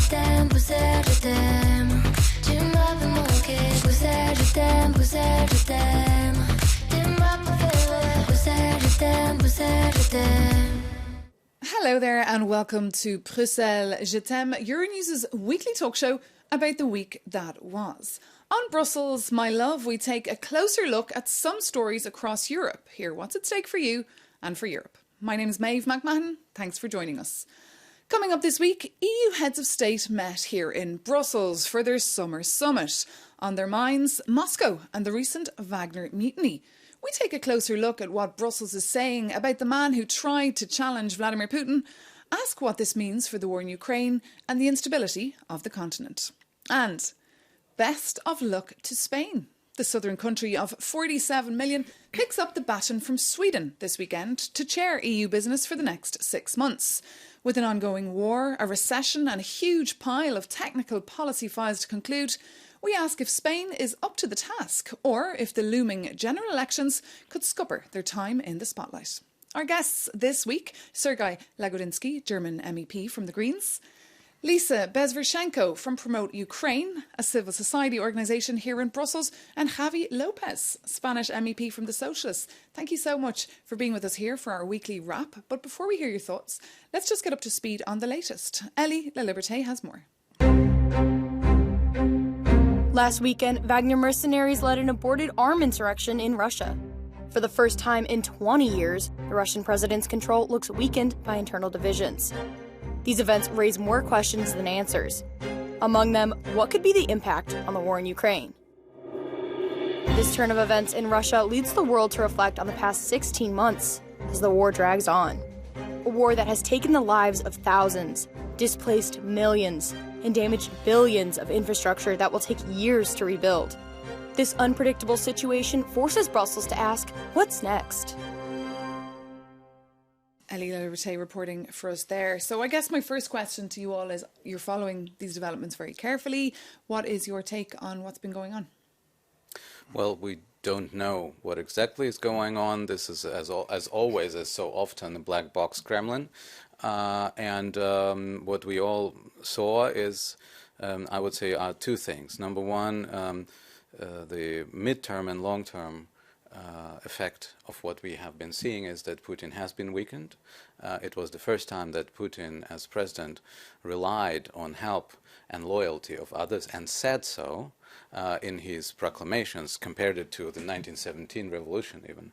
t'aime, Bruxelles, je t'aime. Tu m'as fait manquer, Bruxelles, je t'aime, Bruxelles, je t'aime. T'es ma préférée, Bruxelles, je t'aime, Bruxelles, je t'aime. Hello there and welcome to Bruxelles, je t'aime, Euronews' weekly talk show about the week that was. On Brussels, my love, we take a closer look at some stories across Europe. Hear what's at stake for you and for Europe. My name is Maeve McMahon. Thanks for joining us. Coming up this week, EU heads of state met here in Brussels for their summer summit. On their minds, Moscow and the recent Wagner mutiny. We take a closer look at what Brussels is saying about the man who tried to challenge Vladimir Putin, ask what this means for the war in Ukraine and the instability of the continent. And best of luck to Spain. The southern country of 47 million picks up the baton from Sweden this weekend to chair EU business for the next 6 months. With an ongoing war, a recession and a huge pile of technical policy files to conclude, we ask if Spain is up to the task or if the looming general elections could scupper their time in the spotlight. Our guests this week, Sergei Lagodinsky, German MEP from the Greens, Lisa Bezvershenko from Promote Ukraine, a civil society organisation here in Brussels, and Javi Lopez, Spanish MEP from the Socialists. Thank you so much for being with us here for our weekly wrap. But before we hear your thoughts, let's just get up to speed on the latest. Ellie La Liberté has more. Last weekend, Wagner mercenaries led an aborted armed insurrection in Russia. For the first time in 20 years, the Russian president's control looks weakened by internal divisions. These events raise more questions than answers. Among them, what could be the impact on the war in Ukraine? This turn of events in Russia leads the world to reflect on the past 16 months as the war drags on. A war that has taken the lives of thousands, displaced millions, and damaged billions of infrastructure that will take years to rebuild. This unpredictable situation forces Brussels to ask, what's next? Ellie La Liberté reporting for us there. So I guess my first question to you all is, you're following these developments very carefully. What is your take on what's been going on? Well, we don't know what exactly is going on. This is, as always, as so often, a black box Kremlin. What we all saw is, I would say, two things. Number one, the midterm and long-term effect of what we have been seeing is that Putin has been weakened. It was the first time that Putin, as president, relied on help and loyalty of others and said so in his proclamations, compared it to the 1917 revolution even.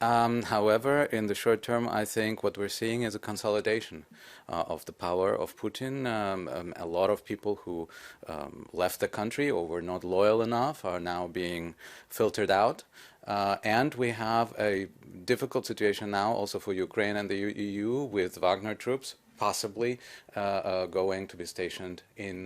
However, in the short term, I think what we're seeing is a consolidation of the power of Putin. A lot of people who left the country or were not loyal enough are now being filtered out. And we have a difficult situation now also for Ukraine and the EU with Wagner troops possibly going to be stationed in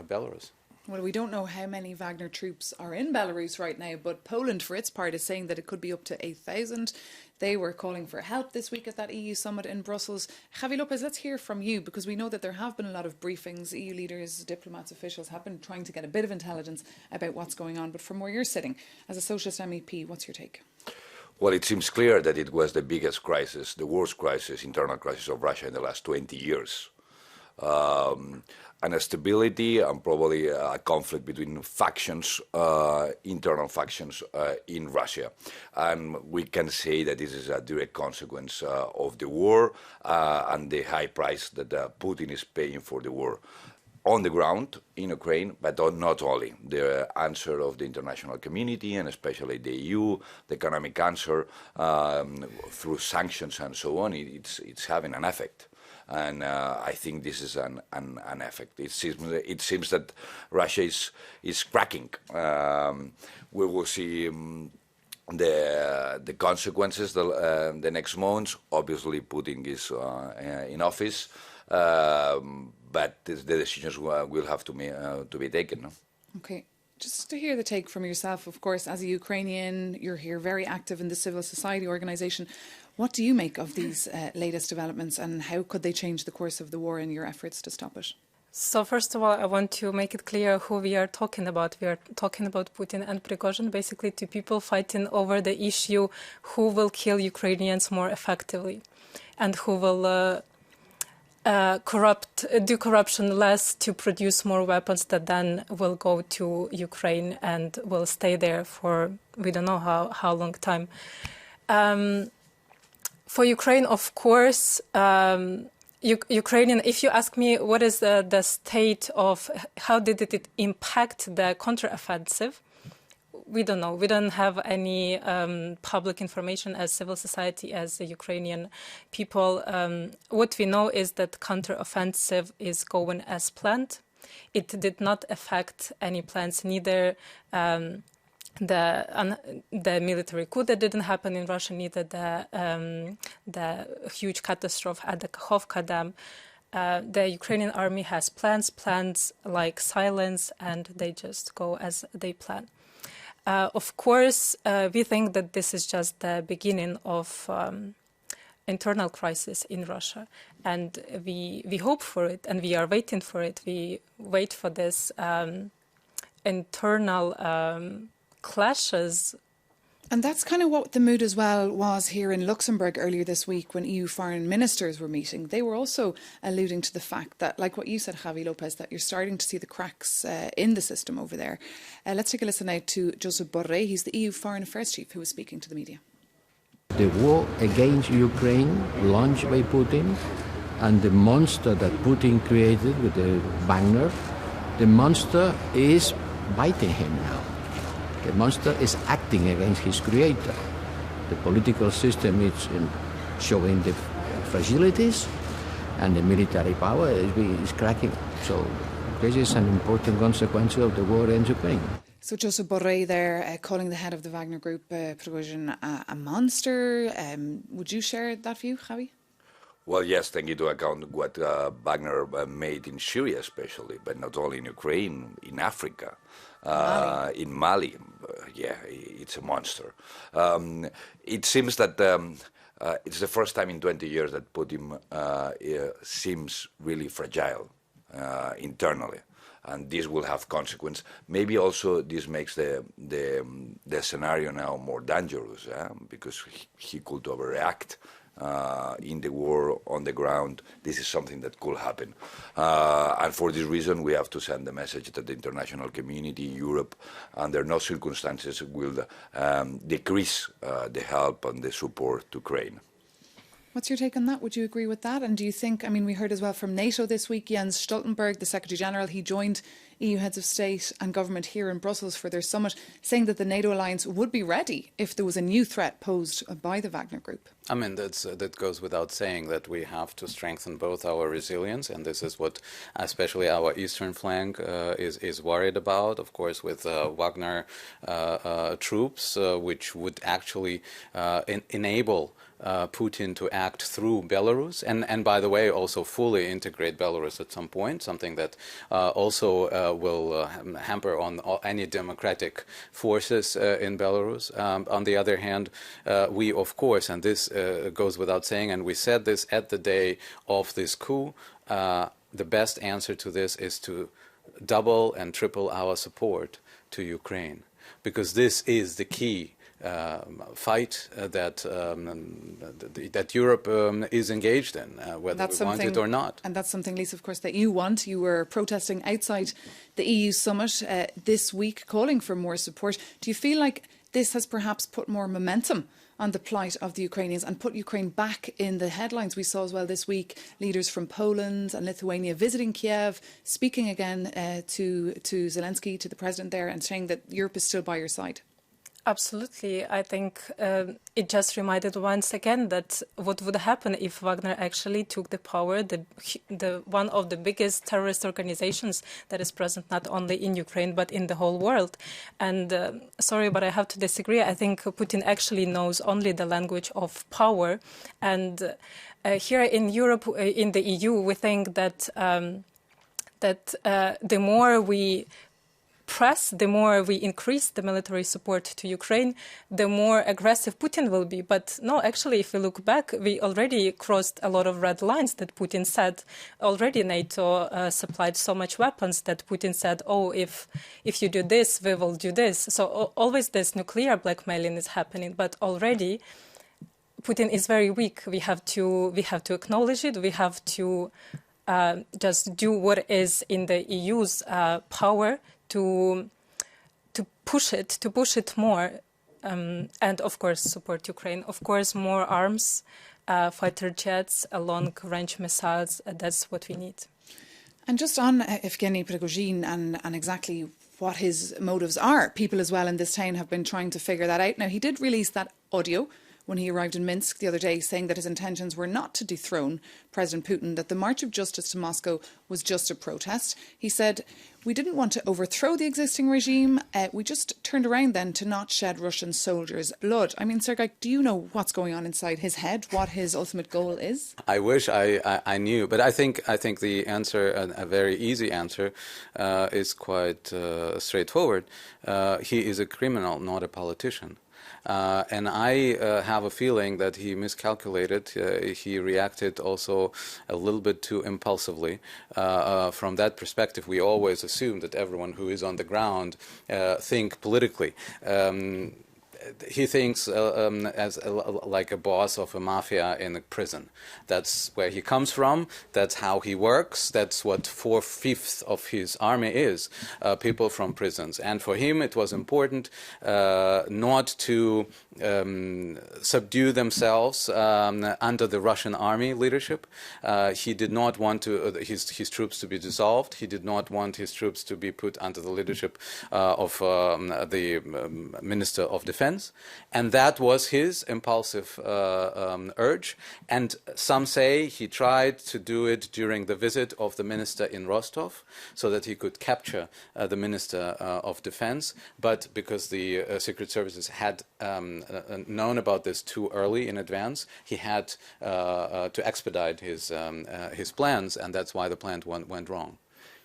Belarus. Well, we don't know how many Wagner troops are in Belarus right now, but Poland, for its part, is saying that it could be up to 8,000. They were calling for help this week at that EU summit in Brussels. Javi Lopez, let's hear from you, because we know that there have been a lot of briefings. EU leaders, diplomats, officials have been trying to get a bit of intelligence about what's going on. But from where you're sitting, as a Socialist MEP, what's your take? Well, it seems clear that it was the biggest crisis, the worst crisis, internal crisis of Russia in the last 20 years. And a stability and probably a conflict between factions, internal factions in Russia. And we can say that this is a direct consequence of the war and the high price that Putin is paying for the war. On the ground in Ukraine, but not only. The answer of the international community and especially the EU, the economic answer through sanctions and so on, it's having an effect. And I think this is an effect. It seems that Russia is cracking. We will see the consequences the next months. Obviously, Putin is in office, but the decisions will have to be taken. No? Okay. Just to hear the take from yourself, of course, as a Ukrainian, you're here very active in the civil society organisation. What do you make of these latest developments, and how could they change the course of the war in your efforts to stop it? So first of all, I want to make it clear who we are talking about. We are talking about Putin and Prigozhin, basically two people fighting over the issue who will kill Ukrainians more effectively and who will do corruption less to produce more weapons that then will go to Ukraine and will stay there for we don't know how long time. For Ukraine, of course, Ukrainian. If you ask me, what is the state of how did it impact the counteroffensive? We don't know. We don't have any public information as civil society, as the Ukrainian people. What we know is that counteroffensive is going as planned. It did not affect any plans, neither the military coup that didn't happen in Russia, neither the huge catastrophe at the Kakhovka Dam. The Ukrainian army has plans like silence, and they just go as they plan. Of course, we think that this is just the beginning of internal crisis in Russia, and we hope for it, and we are waiting for it. We wait for this internal clashes. And that's kind of what the mood as well was here in Luxembourg earlier this week when EU foreign ministers were meeting. They were also alluding to the fact that, like what you said, Javi Lopez, that you're starting to see the cracks in the system over there. Let's take a listen now to Josep Borrell. He's the EU Foreign Affairs Chief who was speaking to the media. The war against Ukraine launched by Putin and the monster that Putin created with the Wagner, the monster is biting him now. The monster is acting against his creator. The political system is showing the fragilities, and the military power is cracking. So this is an important consequence of the war in Ukraine. So Josep Borrell there calling the head of the Wagner Group, Prigozhin, a monster. Would you share that view, Javi? Well, yes, taking into account what Wagner made in Syria especially, but not only in Ukraine, in Africa, in Mali. Yeah, it's a monster. It seems that it's the first time in 20 years that Putin seems really fragile internally. And this will have consequence. Maybe also this makes the scenario now more dangerous, because he could overreact. In the war on the ground, this is something that could happen. And for this reason, we have to send the message that the international community, Europe, under no circumstances will decrease the help and the support to Ukraine. What's your take on that? Would you agree with that? And do you think, I mean, we heard as well from NATO this week, Jens Stoltenberg, the Secretary General, he joined EU heads of state and government here in Brussels for their summit, saying that the NATO alliance would be ready if there was a new threat posed by the Wagner Group. I mean, that goes without saying that we have to strengthen both our resilience, and this is what especially our eastern flank is worried about, of course, with Wagner troops, which would actually enable Putin to act through Belarus, and by the way, also fully integrate Belarus at some point, something that also will hamper on any democratic forces in Belarus. On the other hand, we, of course, and this goes without saying, and we said this at the day of this coup, the best answer to this is to double and triple our support to Ukraine, because this is the key fight that Europe is engaged in, whether we want it or not. And that's something, Lisa, of course, that you want. You were protesting outside the EU summit this week, calling for more support. Do you feel like this has perhaps put more momentum on the plight of the Ukrainians and put Ukraine back in the headlines? We saw as well this week leaders from Poland and Lithuania visiting Kiev, speaking again to Zelensky, to the president there, and saying that Europe is still by your side. Absolutely. I think it just reminded once again that what would happen if Wagner actually took the power, the one of the biggest terrorist organizations that is present not only in Ukraine but in the whole world. And sorry, but I have to disagree. I think Putin actually knows only the language of power. And here in Europe, in the EU, we think that the more we press, the more we increase the military support to Ukraine, the more aggressive Putin will be. But no, actually, if we look back, we already crossed a lot of red lines that Putin said. Already NATO supplied so much weapons that Putin said, oh, if you do this, we will do this. So always this nuclear blackmailing is happening. But already Putin is very weak. We have to acknowledge it. We have to just do what is in the EU's power to push it more, and of course support Ukraine. Of course, more arms, fighter jets, long-range missiles. That's what we need. And just on Evgeny Prigozhin and exactly what his motives are, people as well in this town have been trying to figure that out. Now, he did release that audio when he arrived in Minsk the other day, saying that his intentions were not to dethrone President Putin, that the March of Justice to Moscow was just a protest. He said, "We didn't want to overthrow the existing regime. We just turned around then to not shed Russian soldiers' blood." I mean, Sergei, do you know what's going on inside his head, what his ultimate goal is? I wish I knew, but I think the answer, a very easy answer, is quite straightforward. He is a criminal, not a politician. And I have a feeling that he miscalculated. He reacted also a little bit too impulsively. From that perspective, we always assume that everyone who is on the ground think politically. He thinks as like a boss of a mafia in a prison. That's where he comes from. That's how he works. That's what 4/5 of his army is, people from prisons. And for him, it was important not to subdue themselves under the Russian army leadership. He did not want his troops to be dissolved. He did not want his troops to be put under the leadership of the Minister of Defense. And that was his impulsive urge. And some say he tried to do it during the visit of the minister in Rostov so that he could capture the Minister of Defense. But because the Secret Services had known about this too early in advance, he had to expedite his plans, and that's why the plan went wrong.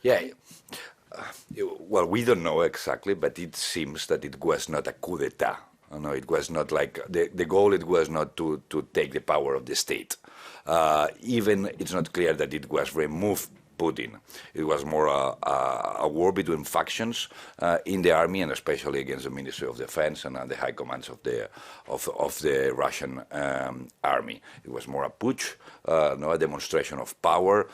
Yeah. Well, we don't know exactly, but it seems that it was not a coup d'etat. No, it was not like the goal. It was not to take the power of the state. Even it's not clear that it was remove Putin. It was more a war between factions in the army, and especially against the Ministry of Defense and the high commands of the Russian army. It was more a putsch, a demonstration of power,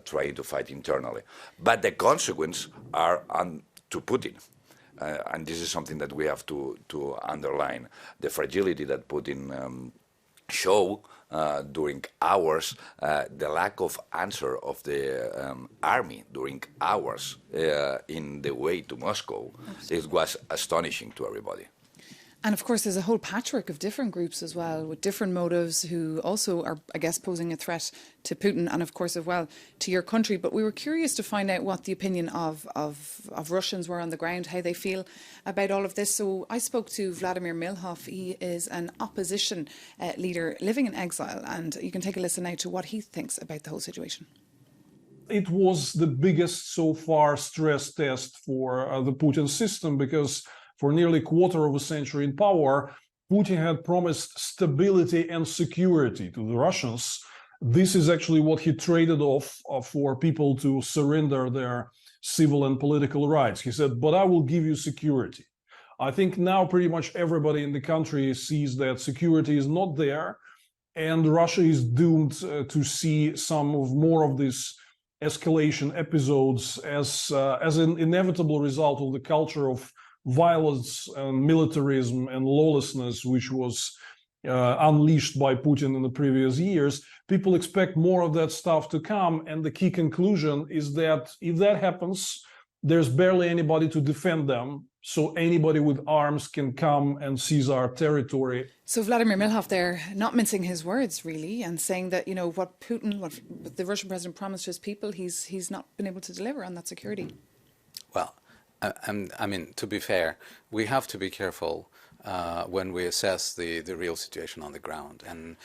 trying to fight internally. But the consequences are to Putin. And this is something that we have to underline. The fragility that Putin showed during hours, the lack of answer of the army during hours in the way to Moscow, it was astonishing to everybody. And of course, there's a whole patchwork of different groups as well, with different motives, who also are, I guess, posing a threat to Putin and, of course, as well, to your country. But we were curious to find out what the opinion of Russians were on the ground, how they feel about all of this. So I spoke to Vladimir Milhov. He is an opposition leader living in exile, and you can take a listen now to what he thinks about the whole situation. It was the biggest so far stress test for the Putin system, because for nearly a quarter of a century in power, Putin had promised stability and security to the Russians. This is actually what he traded off for people to surrender their civil and political rights. He said, but I will give you security. I think now pretty much everybody in the country sees that security is not there, and Russia is doomed to see more of these escalation episodes as an inevitable result of the culture of violence and militarism and lawlessness, which was unleashed by Putin in the previous years. People expect more of that stuff to come, and the key conclusion is that if that happens, there's barely anybody to defend them, so anybody with arms can come and seize our territory. So Vladimir Milhov there, not mincing his words really, and saying that, you know, what the Russian president promised to his people, he's not been able to deliver on that security. Well, I mean, to be fair, we have to be careful when we assess the real situation on the ground. And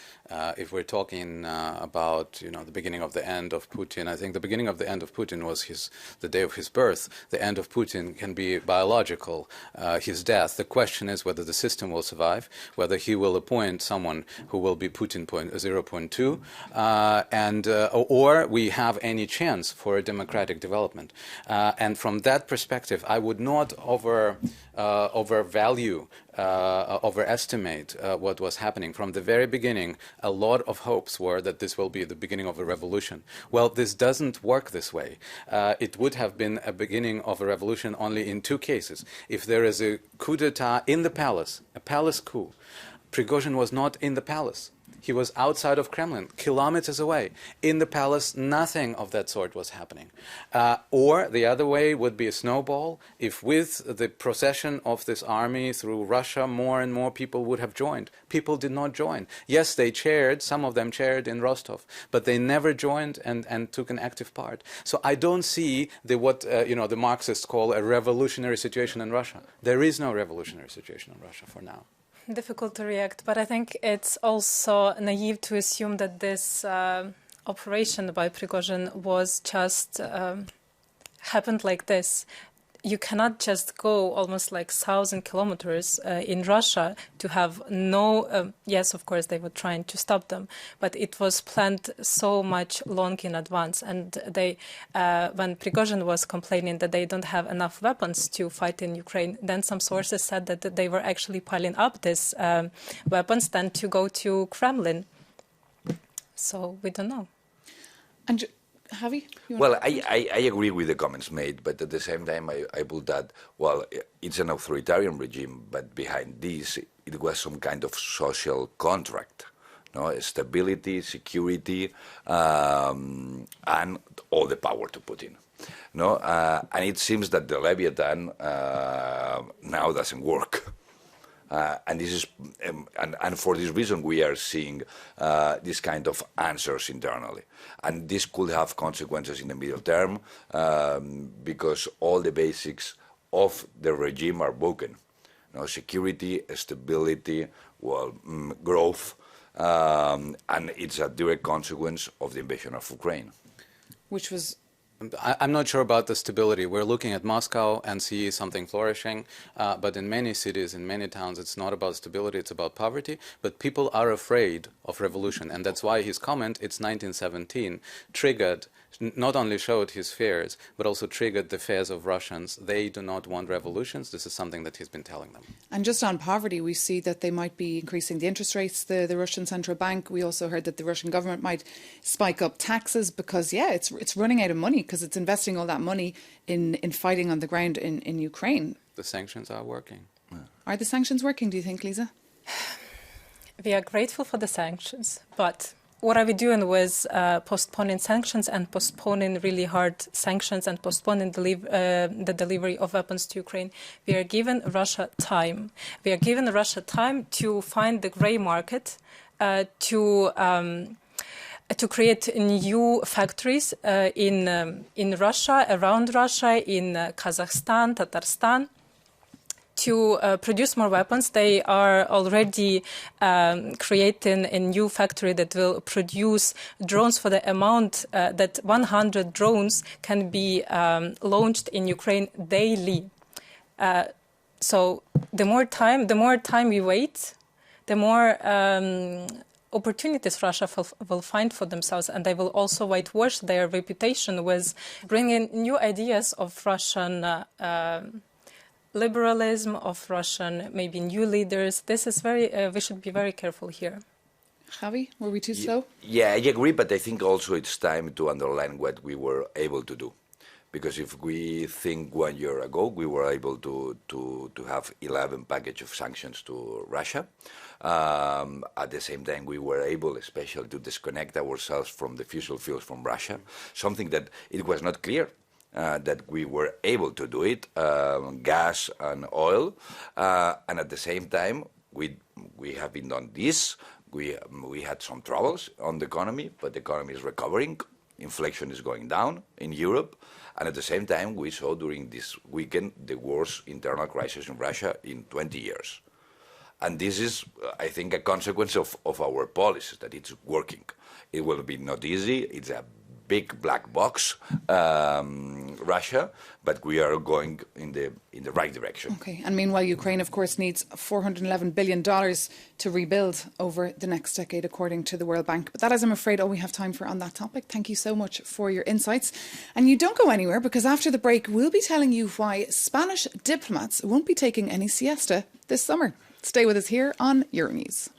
if we're talking about, the beginning of the end of Putin, I think the beginning of the end of Putin was the day of his birth. The end of Putin can be biological, his death. The question is whether the system will survive, whether he will appoint someone who will be Putin 0.2, or we have any chance for a democratic development. And from that perspective, I would not overvalue overestimate what was happening. From the very beginning, a lot of hopes were that this will be the beginning of a revolution. Well, this doesn't work this way. It would have been a beginning of a revolution only in two cases. If there is a coup d'etat in the palace, a palace coup, Prigozhin was not in the palace. He was outside of Kremlin, kilometers away. In the palace, nothing of that sort was happening. Or the other way would be a snowball. If with the procession of this army through Russia, more and more people would have joined. People did not join. Yes, they cheered, some of them cheered in Rostov, but they never joined and took an active part. So I don't see what the Marxists call a revolutionary situation in Russia. There is no revolutionary situation in Russia for now. Difficult to react, but I think it's also naive to assume that this operation by Prigozhin was just happened like this. You cannot just go almost like 1,000 kilometers in Russia to have no, yes, of course, they were trying to stop them, but it was planned so much long in advance. And they, when Prigozhin was complaining that they don't have enough weapons to fight in Ukraine, then some sources said that they were actually piling up these weapons then to go to Kremlin. So we don't know. And Javi? Well, I agree with the comments made, but at the same time, I would add, well, it's an authoritarian regime, but behind this, it was some kind of social contract, stability, security, and all the power to Putin. And it seems that the Leviathan now doesn't work. And this is, and for this reason, we are seeing this kind of answers internally, and this could have consequences in the middle term because all the basics of the regime are broken. Security, stability, growth, and it's a direct consequence of the invasion of Ukraine, which was. I'm not sure about the stability. We're looking at Moscow and see something flourishing, but in many cities, in many towns, it's not about stability, it's about poverty. But people are afraid of revolution, and that's why his comment, it's 1917, triggered, not only showed his fears, but also triggered the fears of Russians. They do not want revolutions. This is something that he's been telling them. And just on poverty, we see that they might be increasing the interest rates, the Russian central bank. We also heard that the Russian government might spike up taxes because, it's running out of money because it's investing all that money in fighting on the ground in Ukraine. The sanctions are working. Are the sanctions working, do you think, Lisa? We are grateful for the sanctions, but what are we doing with postponing sanctions and postponing really hard sanctions and postponing the delivery of weapons to Ukraine? We are giving Russia time. We are giving Russia time to find the grey market, to create new factories in Russia, around Russia, in Kazakhstan, Tatarstan, to produce more weapons. They are already creating a new factory that will produce drones for the amount that 100 drones can be launched in Ukraine daily. So the more time we wait, the more opportunities Russia will find for themselves, and they will also whitewash their reputation with bringing new ideas of Russian liberalism, of Russian, maybe new leaders. This is we should be very careful here. Javi, were we too slow? Yeah, I agree, but I think also it's time to underline what we were able to do. Because if we think 1 year ago, we were able to have 11 package of sanctions to Russia. At the same time, we were able, especially, to disconnect ourselves from the fossil fuels from Russia, something that it was not clear that we were able to do it, gas and oil, and at the same time, we have been done this. We had some troubles on the economy, but the economy is recovering. Inflation is going down in Europe, and at the same time, we saw during this weekend the worst internal crisis in Russia in 20 years. And this is, I think, a consequence of our policies, that it's working. It will be not easy. It's a big black box, Russia, but we are going in the right direction. Okay, and meanwhile, Ukraine, of course, needs $411 billion to rebuild over the next decade, according to the World Bank. But that is, I'm afraid, all we have time for on that topic. Thank you so much for your insights. And you don't go anywhere, because after the break, we'll be telling you why Spanish diplomats won't be taking any siesta this summer. Stay with us here on Euronews.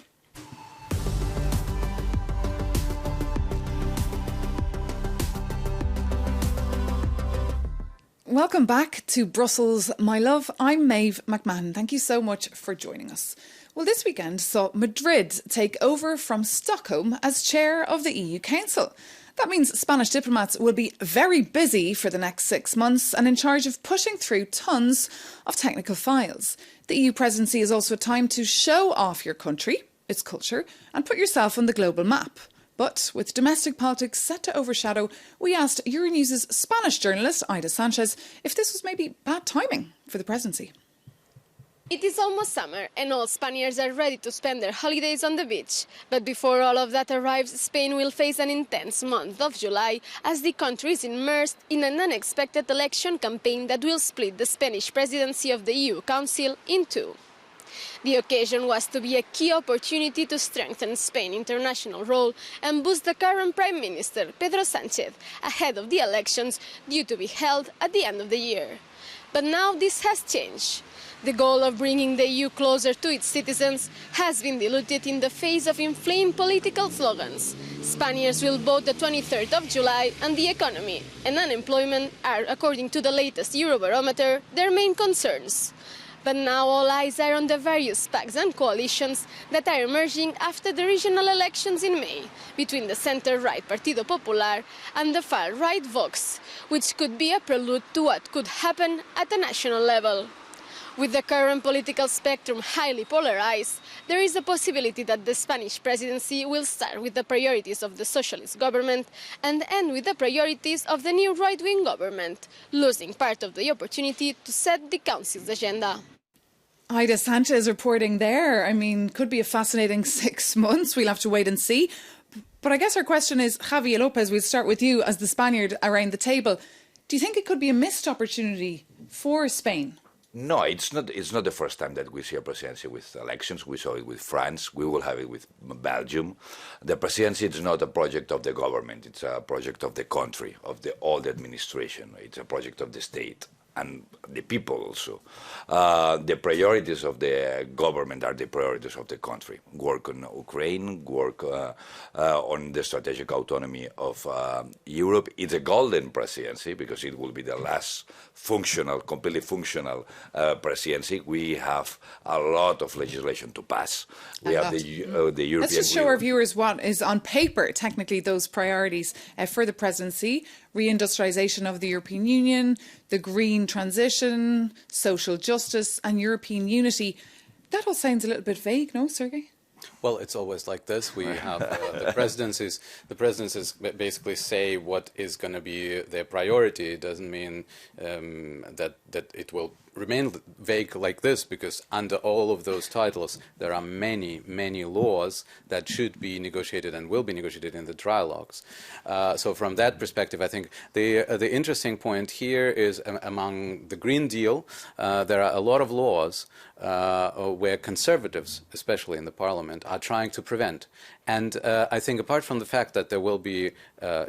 Welcome back to Brussels, my love. I'm Maeve McMahon. Thank you so much for joining us. Well, this weekend saw Madrid take over from Stockholm as chair of the EU Council. That means Spanish diplomats will be very busy for the next 6 months and in charge of pushing through tons of technical files. The EU presidency is also a time to show off your country, its culture, and put yourself on the global map. But with domestic politics set to overshadow, we asked Euronews' Spanish journalist Ida Sanchez if this was maybe bad timing for the presidency. It is almost summer and all Spaniards are ready to spend their holidays on the beach. But before all of that arrives, Spain will face an intense month of July as the country is immersed in an unexpected election campaign that will split the Spanish presidency of the EU Council in two. The occasion was to be a key opportunity to strengthen Spain's international role and boost the current Prime Minister, Pedro Sánchez, ahead of the elections due to be held at the end of the year. But now this has changed. The goal of bringing the EU closer to its citizens has been diluted in the face of inflamed political slogans. Spaniards will vote the 23rd of July, and the economy and unemployment are, according to the latest Eurobarometer, their main concerns. But now all eyes are on the various pacts and coalitions that are emerging after the regional elections in May between the centre-right Partido Popular and the far-right Vox, which could be a prelude to what could happen at the national level. With the current political spectrum highly polarized, there is a possibility that the Spanish presidency will start with the priorities of the socialist government and end with the priorities of the new right-wing government, losing part of the opportunity to set the council's agenda. Ida Sanchez reporting there. I mean, could be a fascinating 6 months. We'll have to wait and see. But I guess our question is, Javier Lopez, we'll start with you as the Spaniard around the table. Do you think it could be a missed opportunity for Spain? No, it's not. It's not the first time that we see a presidency with elections. We saw it with France. We will have it with Belgium. The presidency is not a project of the government. It's a project of the country, of the old administration. It's a project of the state and the people also. The priorities of the government are the priorities of the country. Work on Ukraine, work on the strategic autonomy of Europe. It's a golden presidency because it will be the last functional, completely functional presidency. We have a lot of legislation to pass. We have the European... Let's just show our viewers what is on paper, technically, those priorities for the presidency. Reindustrialisation of the European Union, the green transition, social justice and European unity. That all sounds a little bit vague, no, Sergei? Well, it's always like this. We have the presidencies. The presidencies basically say what is going to be their priority. It doesn't mean that it will remain vague like this, because under all of those titles there are many, many laws that should be negotiated and will be negotiated in the trilogues. So from that perspective, I think the interesting point here is among the Green Deal, there are a lot of laws where conservatives, especially in the parliament, are trying to prevent. And I think apart from the fact that there will be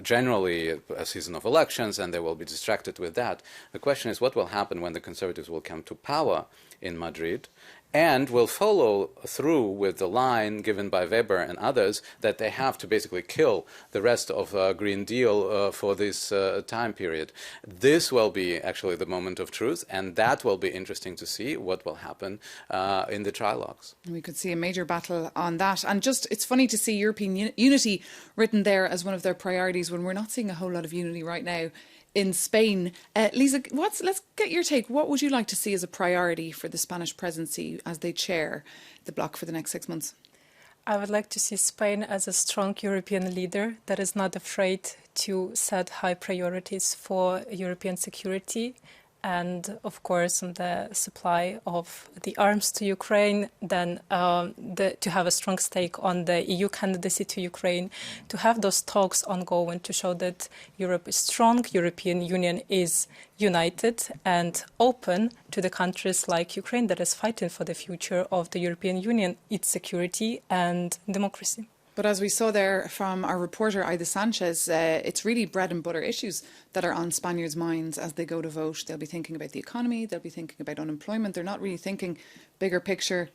generally a season of elections and they will be distracted with that, the question is what will happen when the conservatives will come to power in Madrid and will follow through with the line given by Weber and others that they have to basically kill the rest of Green Deal for this time period. This will be actually the moment of truth, and that will be interesting to see what will happen in the trilogues. We could see a major battle on that. And just, it's funny to see European unity written there as one of their priorities when we're not seeing a whole lot of unity right now in Spain. Lisa, let's get your take. What would you like to see as a priority for the Spanish presidency as they chair the bloc for the next 6 months? I would like to see Spain as a strong European leader that is not afraid to set high priorities for European security and of course on the supply of the arms to Ukraine, then to have a strong stake on the EU candidacy to Ukraine, to have those talks ongoing to show that Europe is strong, European Union is united and open to the countries like Ukraine that is fighting for the future of the European Union, its security and democracy. But as we saw there from our reporter, Ida Sanchez, it's really bread and butter issues that are on Spaniards' minds as they go to vote. They'll be thinking about the economy, they'll be thinking about unemployment. They're not really thinking bigger picture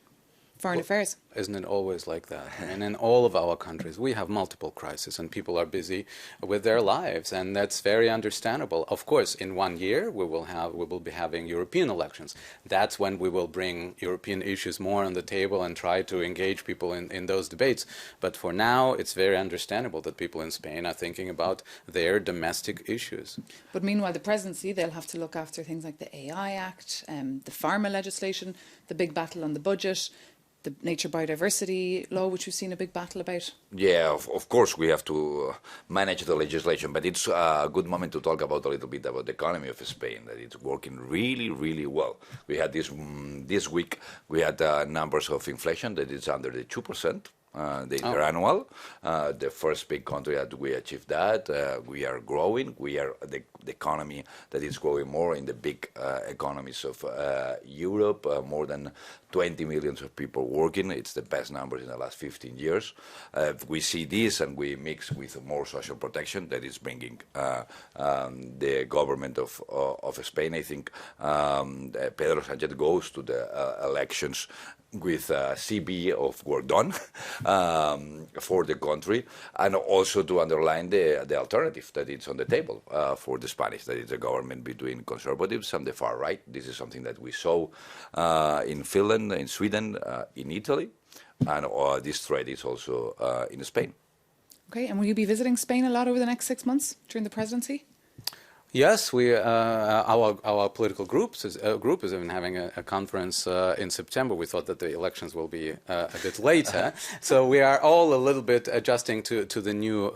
foreign affairs. Isn't it always like that? I mean, in all of our countries, we have multiple crises and people are busy with their lives, and that's very understandable. Of course, in 1 year, we will be having European elections. That's when we will bring European issues more on the table and try to engage people in those debates. But for now, it's very understandable that people in Spain are thinking about their domestic issues. But meanwhile, the presidency, they'll have to look after things like the AI Act, the pharma legislation, the big battle on the budget, the nature biodiversity law, which we've seen a big battle about. Yeah, of course we have to manage the legislation, but it's a good moment to talk about a little bit about the economy of Spain, that it's working really, really well. We had this week, we had numbers of inflation that is under the 2%. The interannual, the first big country that we achieved that. We are growing. We are the economy that is growing more in the big economies of Europe. More than 20 million of people working. It's the best numbers in the last 15 years. We see this and we mix with more social protection that is bringing the government of Spain. I think Pedro Sánchez goes to the elections with CB of work done for the country, and also to underline the alternative that is on the table for the Spanish, that is a government between conservatives and the far right. This is something that we saw in Finland, in Sweden, in Italy, and this thread is also in Spain. Okay, and will you be visiting Spain a lot over the next 6 months during the presidency? Yes, our political group is even having a conference in September. We thought that the elections will be a bit later, so we are all a little bit adjusting to the new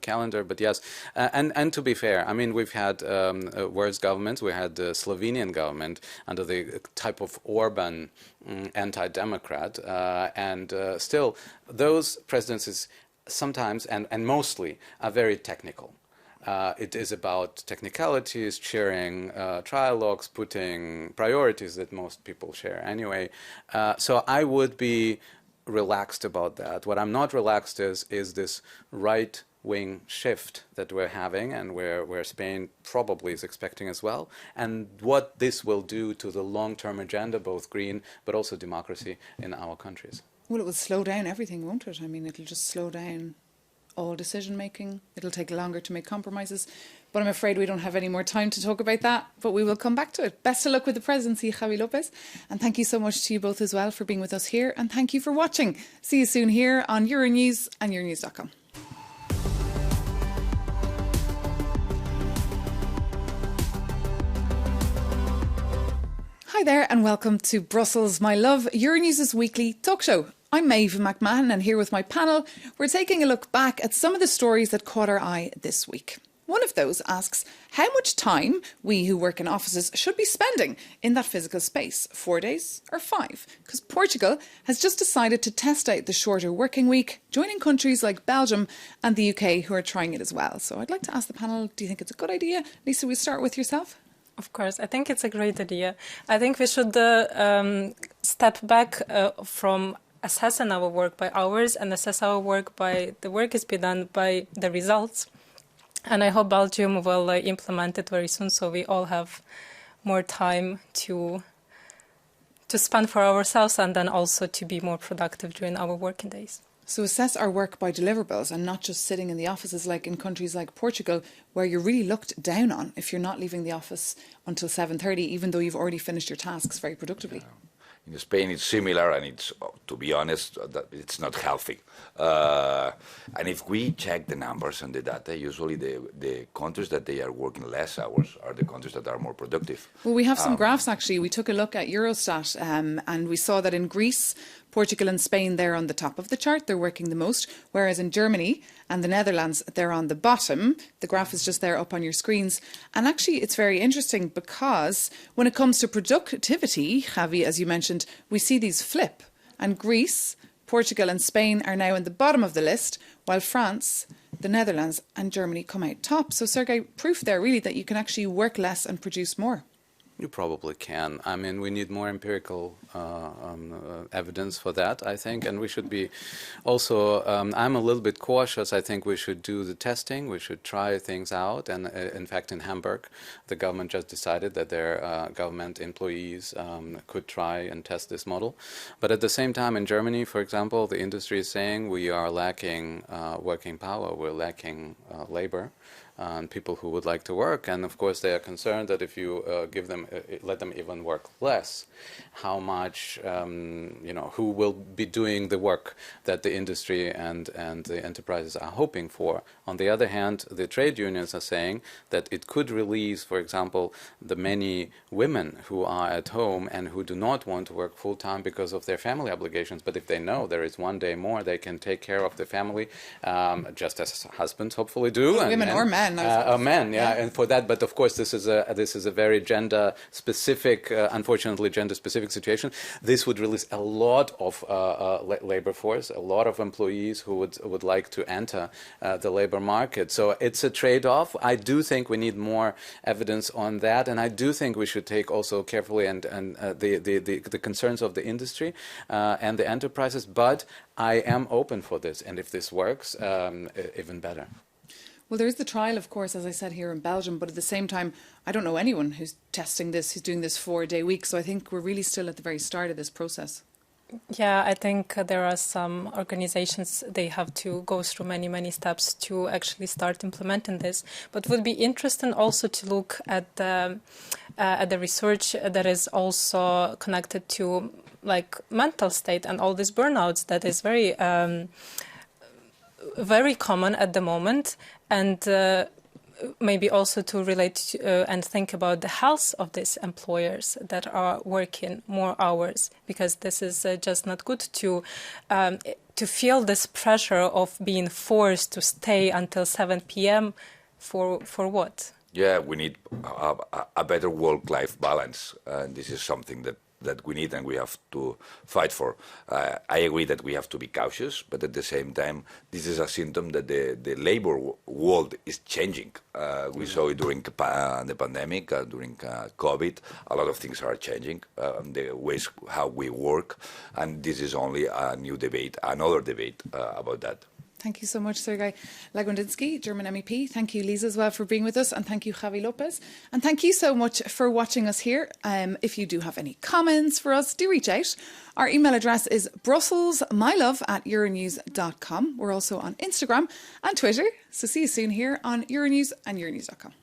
calendar. But yes, and to be fair, I mean, we've had worse governments. We had the Slovenian government under the type of Orban anti-democrat, and still those presidencies sometimes and mostly are very technical. It is about technicalities, sharing trialogues, putting priorities that most people share anyway. So I would be relaxed about that. What I'm not relaxed is this right-wing shift that we're having and where Spain probably is expecting as well, and what this will do to the long-term agenda, both green but also democracy in our countries. Well, it will slow down everything, won't it? I mean, it'll just slow down all decision-making. It'll take longer to make compromises. But I'm afraid we don't have any more time to talk about that, but we will come back to it. Best of luck with the presidency, Javi Lopez. And thank you so much to you both as well for being with us here. And thank you for watching. See you soon here on Euronews and Euronews.com. Hi there and welcome to Brussels, my love, Euronews' weekly talk show. I'm Maeve McMahon, and here with my panel, we're taking a look back at some of the stories that caught our eye this week. One of those asks how much time we who work in offices should be spending in that physical space, 4 days or 5? Because Portugal has just decided to test out the shorter working week, joining countries like Belgium and the UK who are trying it as well. So I'd like to ask the panel, do you think it's a good idea? Lisa, we'll start with yourself. Of course, I think it's a great idea. I think we should step back from assessing our work by hours and assess our work by the work is being done by the results. And I hope Belgium will implement it very soon, so we all have more time to spend for ourselves and then also to be more productive during our working days. So assess our work by deliverables and not just sitting in the offices like in countries like Portugal, where you're really looked down on if you're not leaving the office until 7:30, even though you've already finished your tasks very productively. Yeah. In Spain, it's similar, and it's, to be honest, it's not healthy. And if we check the numbers and the data, usually the countries that they are working less hours are the countries that are more productive. Well, we have some graphs, actually. We took a look at Eurostat and we saw that in Greece, Portugal and Spain, they're on the top of the chart. They're working the most. Whereas in Germany and the Netherlands, they're on the bottom. The graph is just there up on your screens. And actually, it's very interesting because when it comes to productivity, Javi, as you mentioned, we see these flip. And Greece, Portugal and Spain are now in the bottom of the list, while France, the Netherlands and Germany come out top. So, Sergei, proof there really that you can actually work less and produce more. You probably can. I mean, we need more empirical evidence for that, I think, and we should be also, I'm a little bit cautious. I think we should do the testing. We should try things out. And in fact, in Hamburg, the government just decided that their government employees could try and test this model. But at the same time, in Germany, for example, the industry is saying we are lacking working power. We're lacking labor. And people who would like to work, and of course they are concerned that if you let them even work less, how much, who will be doing the work that the industry and the enterprises are hoping for. On the other hand, the trade unions are saying that it could release, for example, the many women who are at home and who do not want to work full time because of their family obligations. But if they know there is one day more, they can take care of the family, just as husbands hopefully do. Women or men. Men, yeah, and for that, but of course, this is a very gender-specific, unfortunately, gender-specific situation. This would release a lot of labor force, a lot of employees who would like to enter the labor market. So it's a trade-off. I do think we need more evidence on that, and I do think we should take also carefully and the concerns of the industry and the enterprises. But I am open for this, and if this works, even better. Well, there is the trial, of course, as I said, here in Belgium, but at the same time, I don't know anyone who's testing this, who's doing this 4-day week. So I think we're really still at the very start of this process. Yeah, I think there are some organizations, they have to go through many, many steps to actually start implementing this. But it would be interesting also to look at the research that is also connected to like mental state and all these burnouts that is very common at the moment, and maybe also to relate and think about the health of these employers that are working more hours, because this is just not good to feel this pressure of being forced to stay until 7 p.m. for what? Yeah, we need a better work-life balance, and this is something that we need and we have to fight for. I agree that we have to be cautious, but at the same time, this is a symptom that the labor world is changing. We saw it during the pandemic, during COVID. A lot of things are changing, the ways how we work, and this is only a new debate, another debate about that. Thank you so much, Sergei Lagwandinsky, German MEP. Thank you, Lisa, as well, for being with us. And thank you, Javi Lopez. And thank you so much for watching us here. If you do have any comments for us, do reach out. Our email address is brusselsmylove@euronews.com. We're also on Instagram and Twitter. So see you soon here on Euronews and euronews.com.